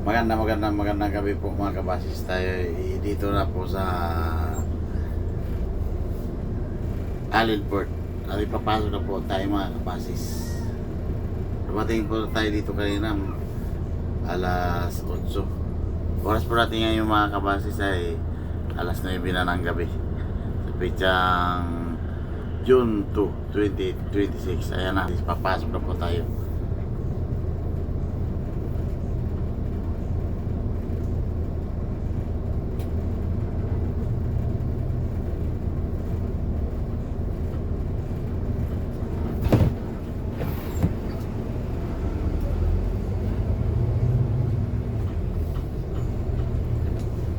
Magandang gabi po mga kabasis. Tayo dito na po sa Allenport. At ipapasok na po tayo mga kabasis. Dumating po tayo dito kanina alas 8. Oras po natin ngayon mga kabasis ay alas 9 na ng gabi. Sa pitsang June 2, 2026. Ayan na, papasok na po tayo.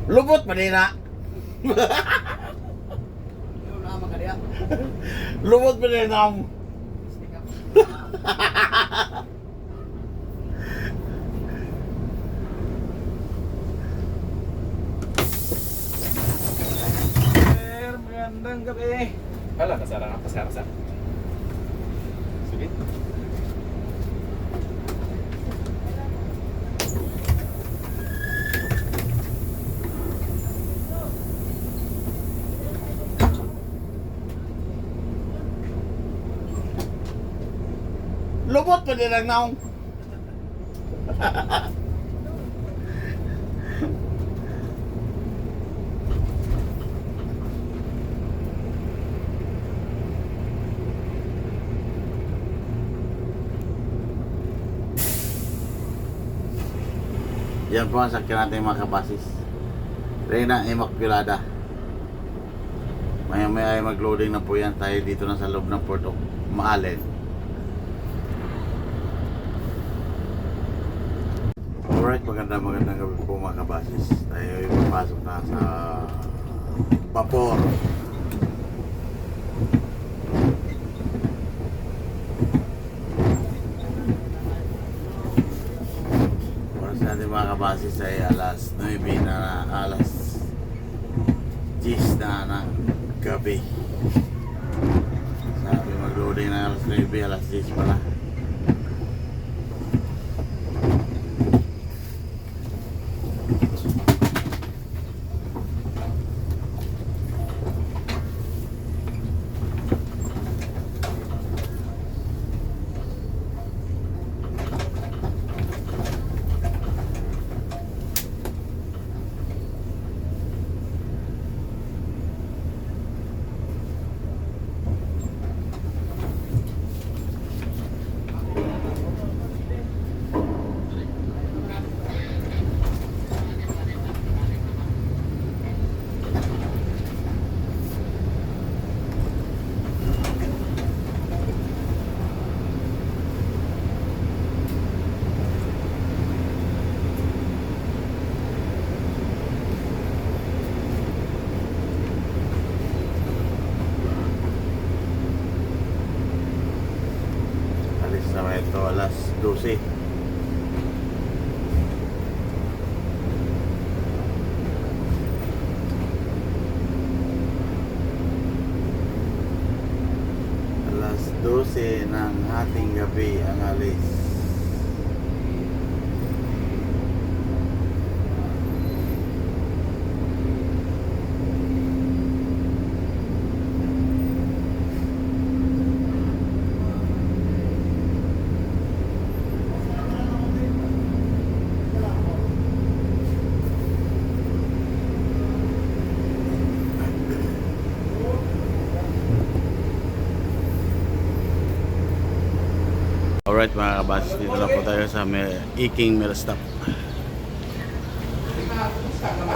Lubot pa din na. Lubot pa din na. Magandang gabi. Hala, kasara na, kasara. Sige. Lubot pa din ang naong. Yan po ang sakyan natin mga kabasis. Reyna Immaculada. Maya ay mag-loading na po yan. Tayo dito na sa loob ng Port of Maalen. Alright, magandang gabi po mga kabasis. Tayo ay papasok na sa vapor. Oras natin mga kabasis ay alas 9 na, alas 10 na ng gabi. Sabi mag-loading na alas 9, alas 10 pala. Ito alas 12. Alas 12 ng ating gabi ang alis. Alright mga kabasis, dito na po tayo sa Iking Mill Stop.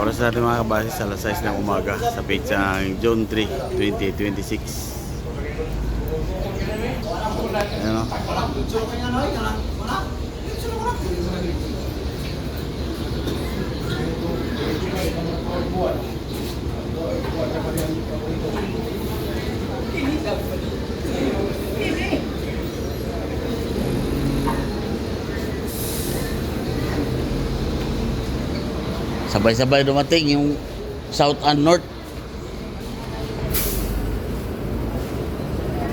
Oras natin mga kabasis, alas 6 ng umaga sa pitsang June 3, 2026. Ayan o. Sabay-sabay dumating yung South and North.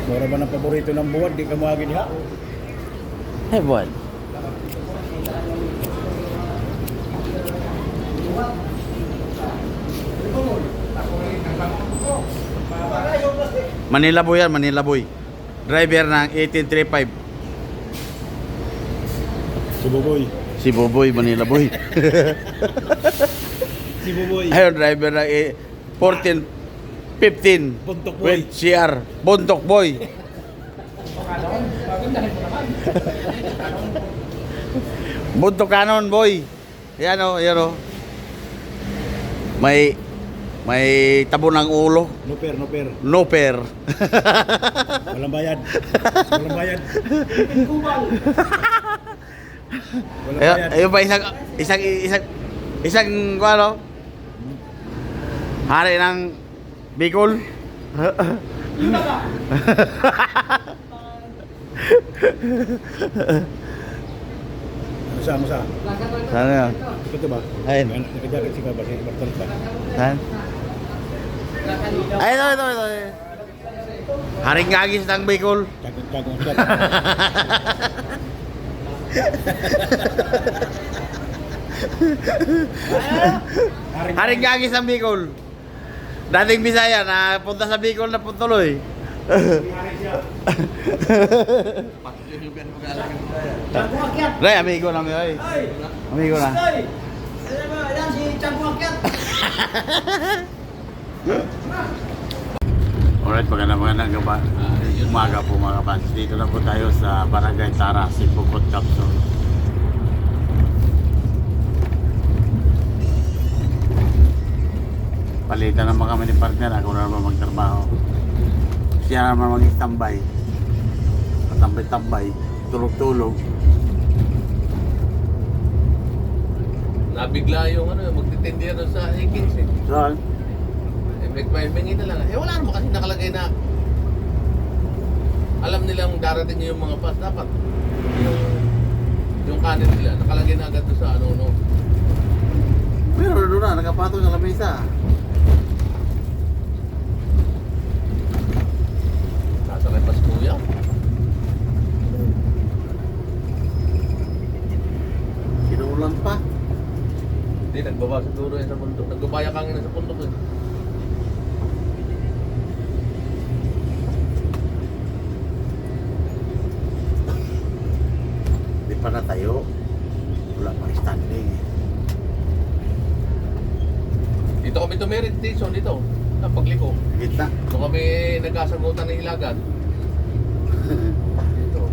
Mura ba ng paborito ng buwan? Di ka mawagin ha? Buwan. Manila Boy yan, Manila Boy. Driver ng 1835. Si Buboy. Si Boboy, Manila Boy. Si Buboy. Ayun, driver ng 1415. Buntok Boy. With CR. Buntok Boy. Buntok Canon Boy. Yan o, yan o. May tabo ng ulo. Noper. No per. Walang bayad. Walang bayad. Walang bayad. Ayun pa isang ano? Hari ng Bicol. Musa. Sana yan? Ito ba? Ayun. Nakajakit si Kabas. Bartol ba? Saan? Ay, ito. Haring gagis ng Bicol. Cagong. Haring gagis ng Bicol. Dating Bisaya na punta sa Bicol na puntuloy. Ray, amigo na mi. Amigo na. Ayan si Tiago Akyat. Alright, magandang umaga po mga kapatid. Dito na po tayo sa Barangay Tara, Sipukot, Capsule. Palitan naman kami ni partner, ako na naman magtrabaho. Siya naman mag-tambay. Patambay-tambay, tulog-tulog. Nabigla yung magtitindi ano sa Hikings eh. Saan? May na lang. Wala naman kasi nakalagay na alam nilang darating yung mga bus. Dapat yung kanin nila nakalagay na agad doon sa ano. Pero doon na, nakapatong sa lamesa. Nasa kay Paskuya. Sinuulan pa. Hindi, nagbaba siguro yan sa bundok. Nagbabaya kangin sa bundok eh. Di pa na tayo. Wala pa standing eh. Dito kami tumirit station dito. Pagliko. Gitna. Doon kami nagkasagutan ng Hilagan. Dito.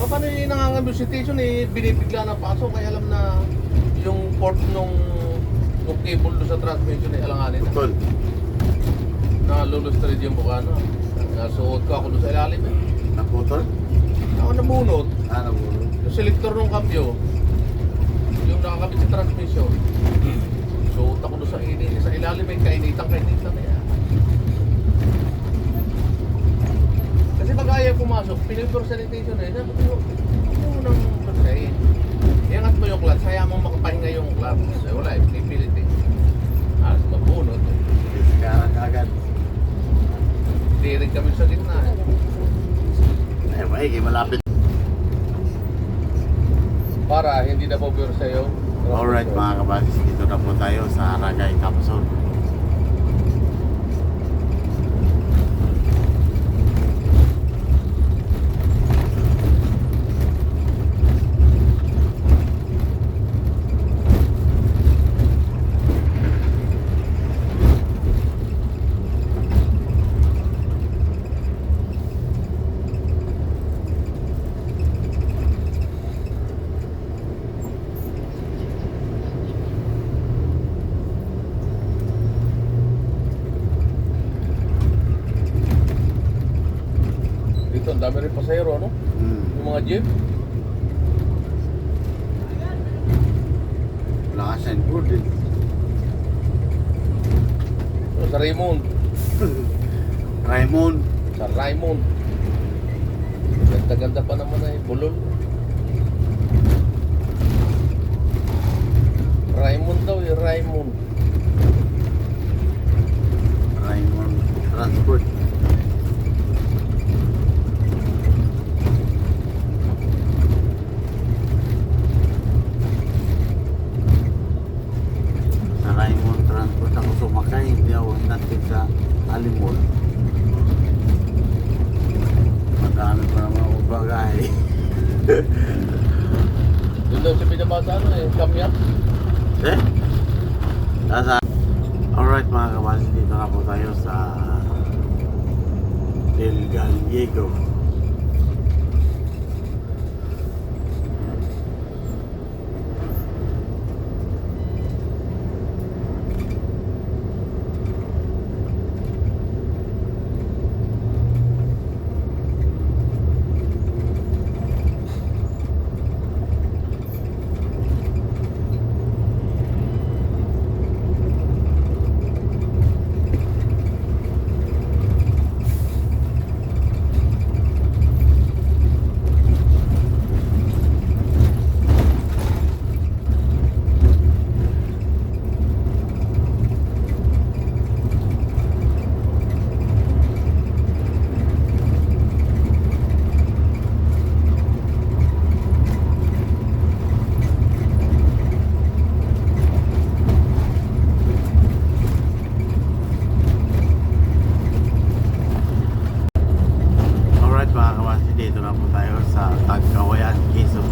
Paano yung nangangambyo si station eh, binibigla na pasok kaya alam na yung port nung cable doon sa transmission ay alanganin na. Tol. Nalulustrid yung mukha na. Nasuot ko ako doon sa ilalim eh. Naputol? Ako nabunot. Nabulo. Yung selector ng kabyo, yung nakakabit sa transmission. Suot ako doon sa ilalim eh, kainitan na yan. Kasi pag ayaw pumasok, pinipure sanitation eh. Sabi ko, huwag mo nang pagkain. Iangat mo yung clutch, kaya mo makapahinga yung clutch. Eh, wala eh, pinipilit eh. Alas mabunot eh. Sekarang agad. Hindi rin kami sa gitna eh. Eh, maigi, malapit. Para hindi na po-pure sa'yo. Alright mga kabasis, dito na po tayo sa Ragay Capsule. Dito, ang dami rin pasayro, ano? Yung mga jeep. Wala ka signboard eh. Sa Raymond. Raymond. Sa Raymond. Ganda-ganda pa naman eh, bulol. Raymond daw eh, Raymond. Raymond Transport. Sa Raymond Transport ako sumakay, hindi ako hinatid sa Alimol. Doon daw siya binabasa ano eh, kamyat. Eh? Nasa... Alright mga kabasis, dito na po tayo sa Del Gallego. Alright mga kabasis, dito na po tayo sa Tagkawayan, Quezon.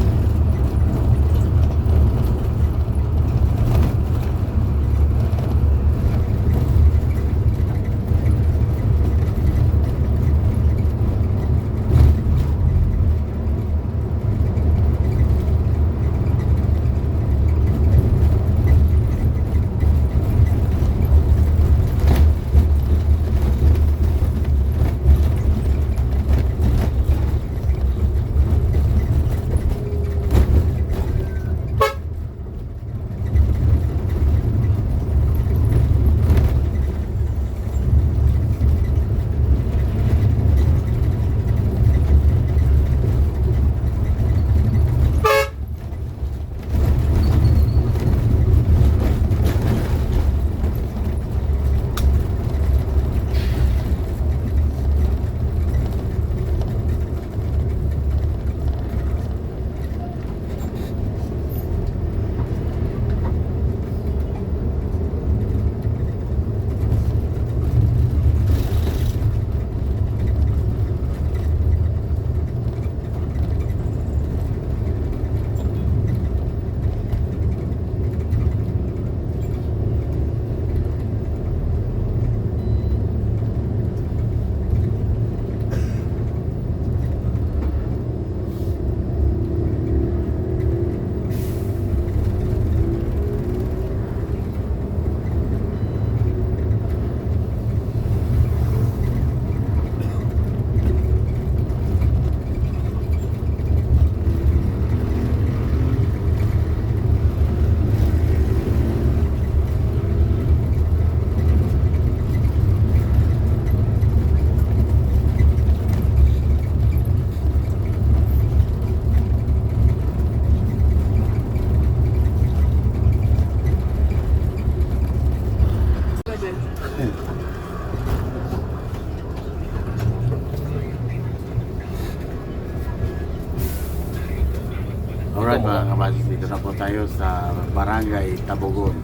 Alright mga kabasis, dito na po tayo sa Barangay Tabogon,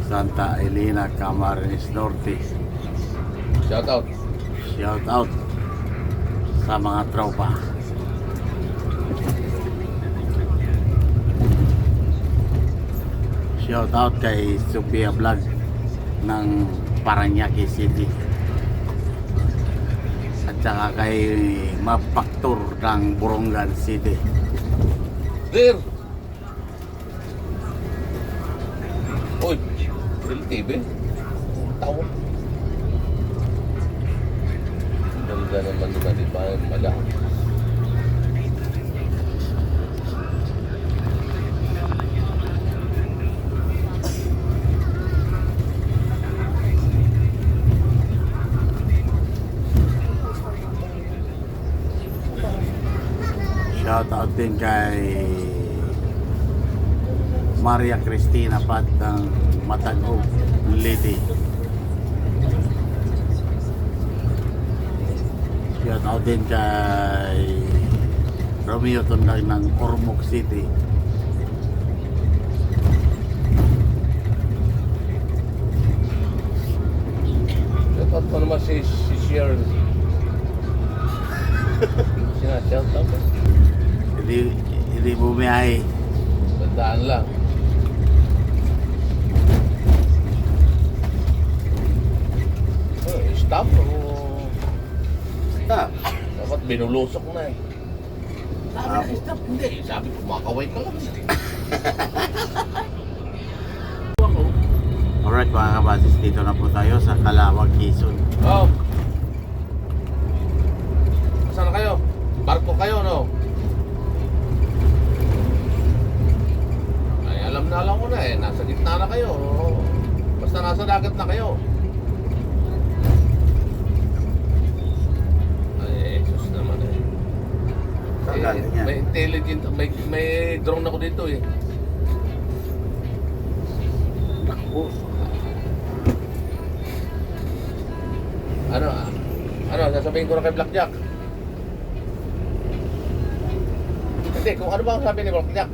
Santa Elena, Camarines Norte. Shout out. Shout out sa mga tropa. Shout out kay Sophia Vlog ng Parañaque City. At saka kay Mapaktur ng Borongan City. Clear! Uy, Real TV. Tawa. Ganda naman nila, di ba? Malaki. Shout out din kay Maria Cristina Pat ng Matagog, Liti. Shout out din kay Romeo Tunday ng Ormoc City. Shout out pa naman si Sharon. Shout out. Hindi bumiyahe. Daan lang. Stop o Stop. dapat binulusok na eh. Sabi Ah, na stop, hindi. Sabi ko, makaway ka lang. Ako. Alright mga kabasis, dito na po tayo sa Calawag, Quezon. Oh. Saan na kayo? Barko kayo, no? Ay, alam ko na eh. Nasa gitna na kayo. Basta nasa dagat na kayo. Ay, Jesus naman eh. Saan galing yan? May intelligent, may drone ako dito eh. Naku. Ano, sasabihin ko na kay Blackjack. Hindi, kung ano ba ang sabi ni Blackjack?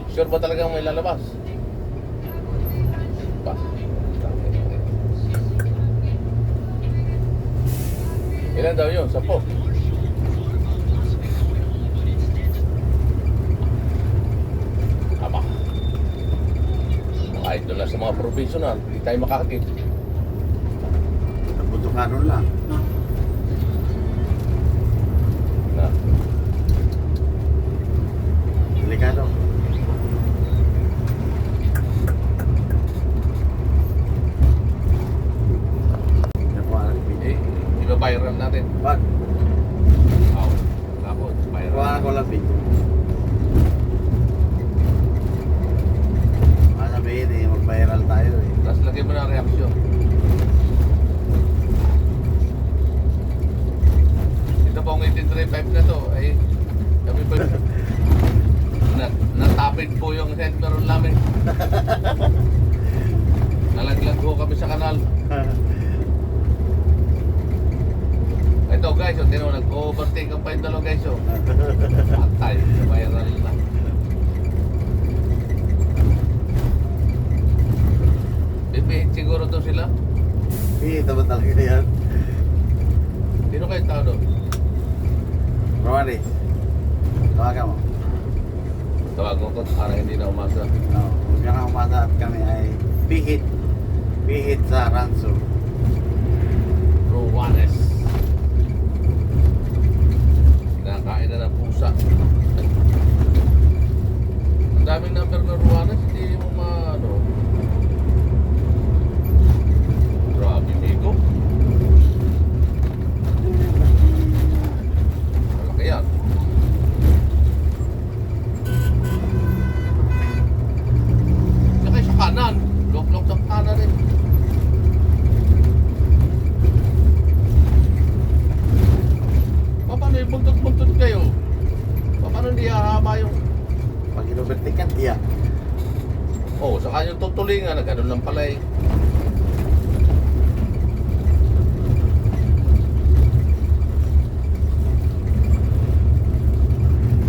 Sure ba talagang may lalabas? Ba? Ilan daw yun? 10. Aba. Kahit doon lang sa mga professional, hindi tayo makakakit. Nabutukanon lang. Na. Delikado. Yan po ang Eh, iba-viral natin. Wag. Wow. Tapos, viral. Kuha ko lang video. Masabihin eh, mag-viral tayo eh. Tapos lagyan mo ng reaksyon. Ito pong 1835 na to, ay kami po natapid po yung head meron namin. Nalaglag po kami sa kanal. Ito guys, yung tino, nag-overtake ang pa yung dalawa guys. Patay, viral na. Bibihit siguro to sila. Kita ba talaga yan? Sino kayo tao doon? Romanis. Tawagan mo. Tawagan ko para hindi na umasa. No, huwag ka na umasa at kami ay bihit. Bihit sa ranso. Ruanes. Kinakain na ng pusa. Ang daming number ng Ruanes, hindi mo ano. Grabe, Migo. Malaki yan. Saka sa kanan. Lok-lok sa kanan rin. Paano yung buntot-buntot kayo? Paano hindi hahaba yung... Pag inubertikan, iya. Oh, saka yung tutulingan na gano'n lang pala eh.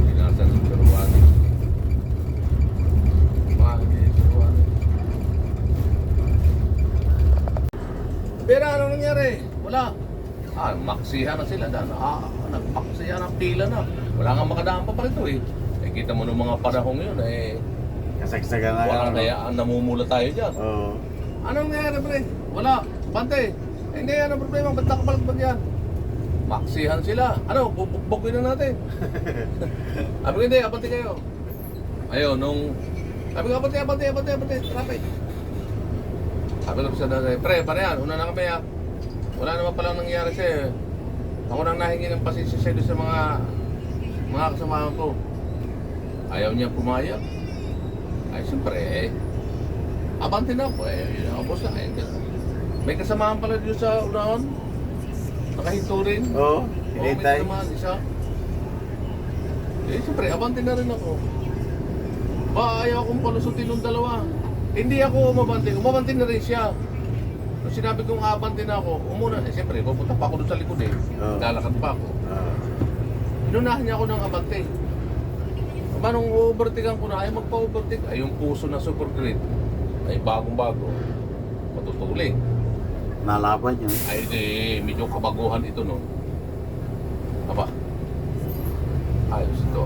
Pinasan ng Peruano. Mahal yung Peruano. Pero anong nangyari? Wala. Maksihan na sila dan. Nagpaksihan ang pila na. Wala nga makadaan pa rito eh. Eh, kita mo nung mga panahong yun eh. Kasagsagan na Walang ano. dayaan, namumula tayo dyan. Oo. Anong nangyari, pre? Wala. Bante. Eh, hindi yan ang problema. Ba't nakapalagbag yan? Maksihan sila. Ano, bubugin na natin. Sabi ko, hindi, abante kayo. Ayun, nung... Sabi ko, abante. Traffic. Sabi ko sa nanay, pre, paano yan? Una na kami ha. Wala naman palang nangyari sa'yo. Ako nang nahingi ng pasensya sa'yo sa mga kasamahan ko. Ayaw niya pumayag. Ay, siyempre abante na po yun ang boss na may kasamahan pala dito sa unahan. Nakahinto rin. Oo, May hinintay. kasamahan isa. Eh, siyempre, abante na rin ako. Ba, ayaw akong palusutin ng dalawa. Hindi ako umabante na rin siya. Nung sinabi kong abante na ako, umuna, eh siyempre, pupunta pa ako doon sa likod eh. Oo. Lalakad pa ako. Oo. Inunahan niya ako ng abante. Manong overtakean ko na, ay magpa-overtake. Ay, yung puso na super great. Ay, bagong-bago. Matutuling. Nalaban yun. Ay, di, medyo kabaguhan ito, no? Aba. Ayos ito.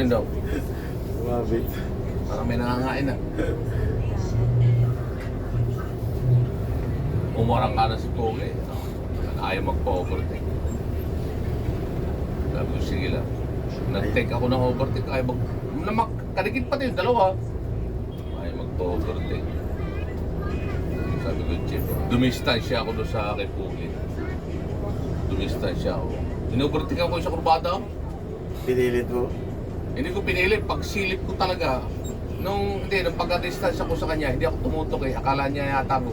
yun daw? Mabit. Parang may nangangain na. Umarang ka na si Pogi. Ayaw magpa-overtake. Sabi ko, sige lang. Nag-take ako ng overtake. Ayaw kadikit pati yung dalawa. Ayaw magpa-overtake. Sabi ko, Chip, dumistansya ako doon sa kay Pogi. Dumistansya ako. In-overtake ako sa kurbada. Pinilit mo. Hindi ko pinili. Pagsilip ko talaga, nung pagka-distansya ko sa kanya, hindi ako tumutok eh. Akala niya yata ako.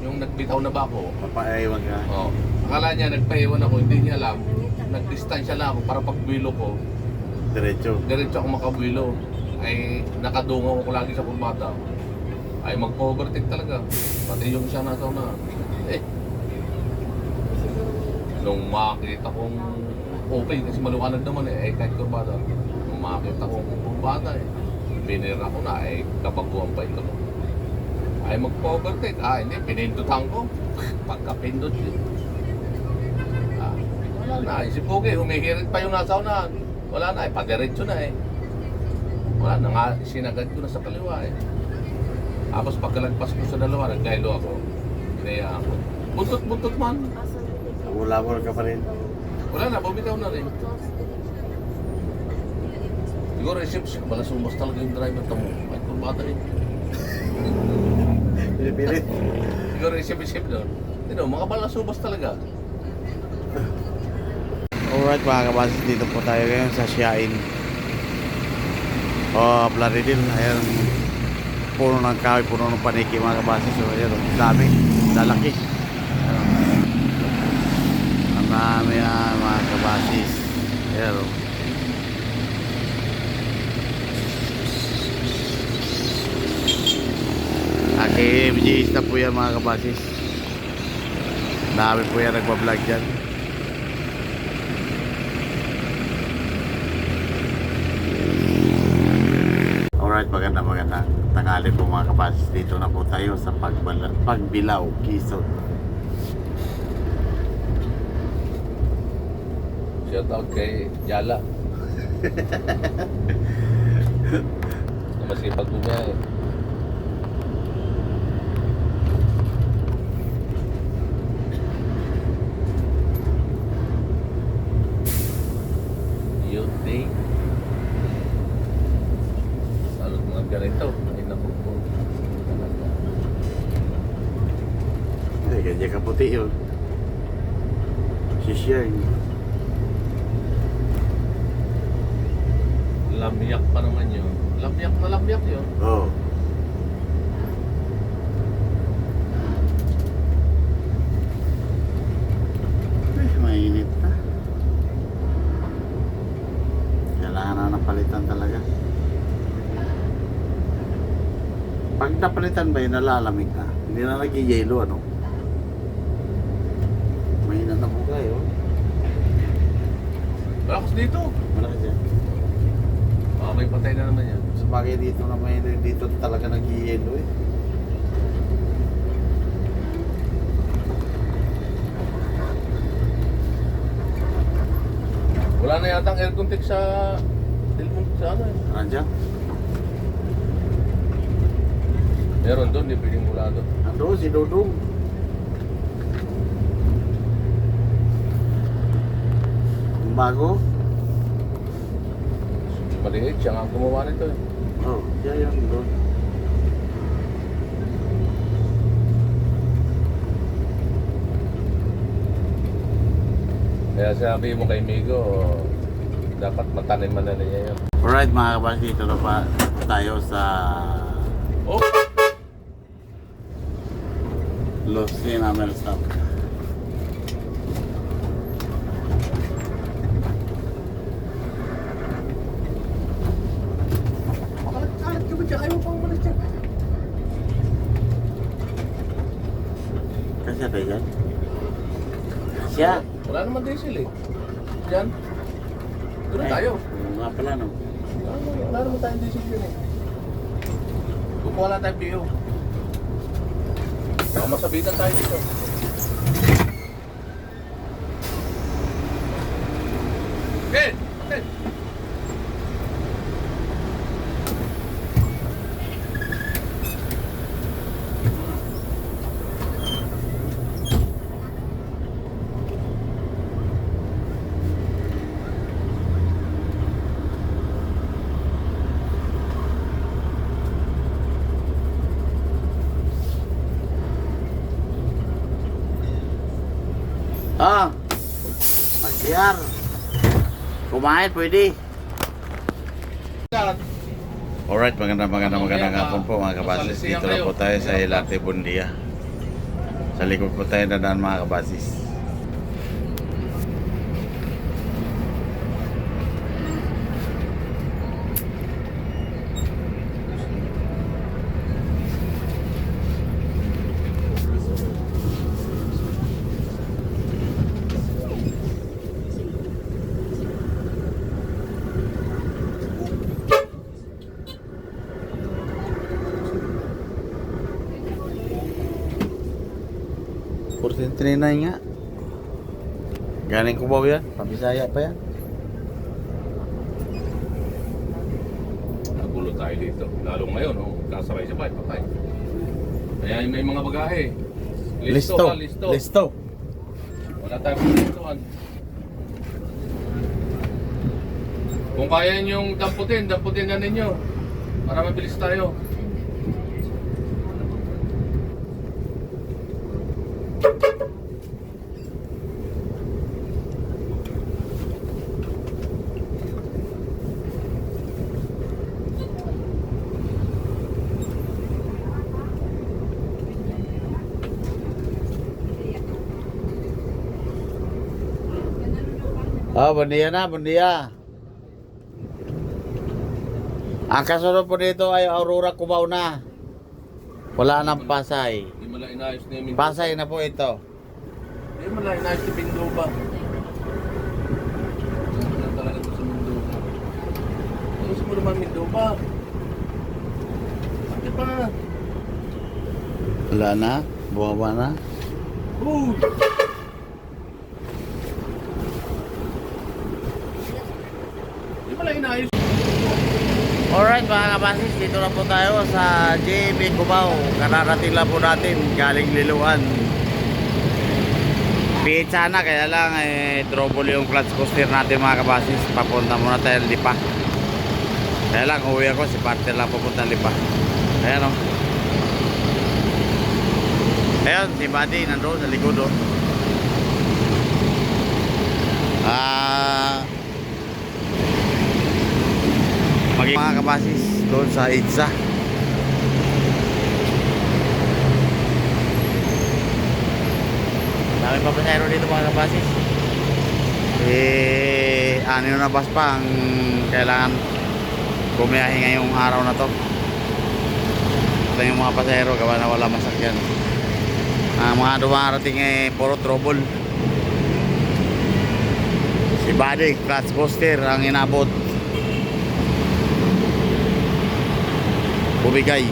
Yung nagbitaw na ba ako? Papaiwan ka. Oo. Akala niya nagpaiwan ako, hindi niya alam. Nagdistansya lang ako para pagbuwilo ko, Diretso. diretso ako makabuwilo. Ay nakadungaw ako lagi sa kurbada. Ay magpo-overtake talaga. Pati yung siya nasa una. Eh. Nung makita kong okay kasi maluwanag naman eh, kahit kurbada. Nung makita kong kurbada eh, binira ko na eh, kabaguan pa ito. Ay magpo-overtake. Hindi, pinindutan ko. Pagkapindot yun. Wala na. Si Pogi, humihirit pa yung nasa unahan. Wala na, padiretso na eh. Wala na nga, sinagad ko na sa kaliwa eh. Tapos pagkalagpas ko sa dalawa, nagkailo ako. Hinayaan ko. Buntot-buntot man. Umulabol ka pa rin. Wala na, bumitaw na rin. Siguro reception, balasubas talaga yung driver tamo. Ay, kurbata rin. Pinipilit. Siguro isip-isip doon. Mga balasubas talaga. Alright mga kabasis, dito po tayo ngayon sa Siain. Plaridel. Ayan. Puno ng kahoy, puno ng paniki mga kabasis. So, ayan, dami. Lalaki. Ayan. Ang dami na mga kabasis. Ayan. KMGs na po yan mga kabasis. Dami po yan nagpa-vlog dyan. Alright, maganda tanghali po mga kabasis. Dito na po tayo sa Pagbilao, Quezon. Shout out kay Jala. Na masipag bumiyahe. Yun day. Salot mga ganito. Ay nakupo. Hindi, ganyan kaputi yun. Si Shern. Lamyak pa naman yun. Lamyak na lamyak yun. Oo. Mainit na. Kailangan na napalitan talaga. Pag napalitan ba yun, nalalamig na. Hindi na naging yelo, ano? Mahina na po kayo. Malakas dito. Malakas yan. May patay na naman yan. Sa bagay dito na may dito talaga naging yelo eh. Wala na yata ang air contact sa telepon sa ano eh. Nandiyan? Meron doon, di pwedeng mula doon. Ando, si Dodong. Yung bago? Maliit, siya nga ang gumawa nito eh. Oh, siya yan doon. Kaya sabi mo kay Migo, dapat mataniman na niya yun. Alright mga kabas, dito na pa tayo sa Oh! Los Cinamel Stop. Makalat-kalat ka ba dyan? Ayaw pang umalis dyan. Kasi ba yan? Siya. Wala naman diesel eh. Diyan. Doon na tayo. Oo nga pala no. Wala naman tayong diesel dyan eh. Kukuha lang tayong PO. Baka masabitan tayo dito. Eh! Eh! Ah, mag-CR. Kumain, pwede. Alright, magandang hapon po mga kabasis. Dito na po tayo sa Ilarte Bundia. Sa likod po tayo dadaan mga kabasis. Kursin 39 nga. Galing Cubao yan. Pabisaya pa yan. Nagulo tayo dito. Lalo ngayon, oh, kasabay-sabay, patay. Kaya may mga bagahe. Listo. Listo. Wala tayong listoan. Kung kaya niyong damputin na ninyo. Para mabilis tayo. Oh, bundia na, bundia. Ang kasunod po dito ay Aurora Cubao na. Wala nang Pasay. Hindi mo lang inayos na yung Pasay na po ito. Hindi mo lang inayos si Pindoba. Wala talaga ito sa Pindoba. Ayos mo naman Pindoba. Bakit pa? Wala na, bumaba na. Uy! Hindi mo lang inayos. Alright mga kabasis, dito na po tayo sa JB Cubao. Kararating lang po natin, galing Liloan. Pizza na, kaya lang trouble yung clutch coaster natin mga kabasis. Papunta muna tayo Lipa. Kaya lang, uwi ako, si partner lang pupunta Lipa. Ayan o. Ayan, si Buddy nandoon sa likod o. Maging mga kabasis doon sa Itza. Dami pa pasayro dito mga kabasis. Ano na bus pa ang kailangan bumiyahe ngayong araw na to. Ito yung mga pasayro gawa na wala masakyan. Ang mga dumarating puro trouble. Si Buddy, clutch coaster ang inabot. Bumigay.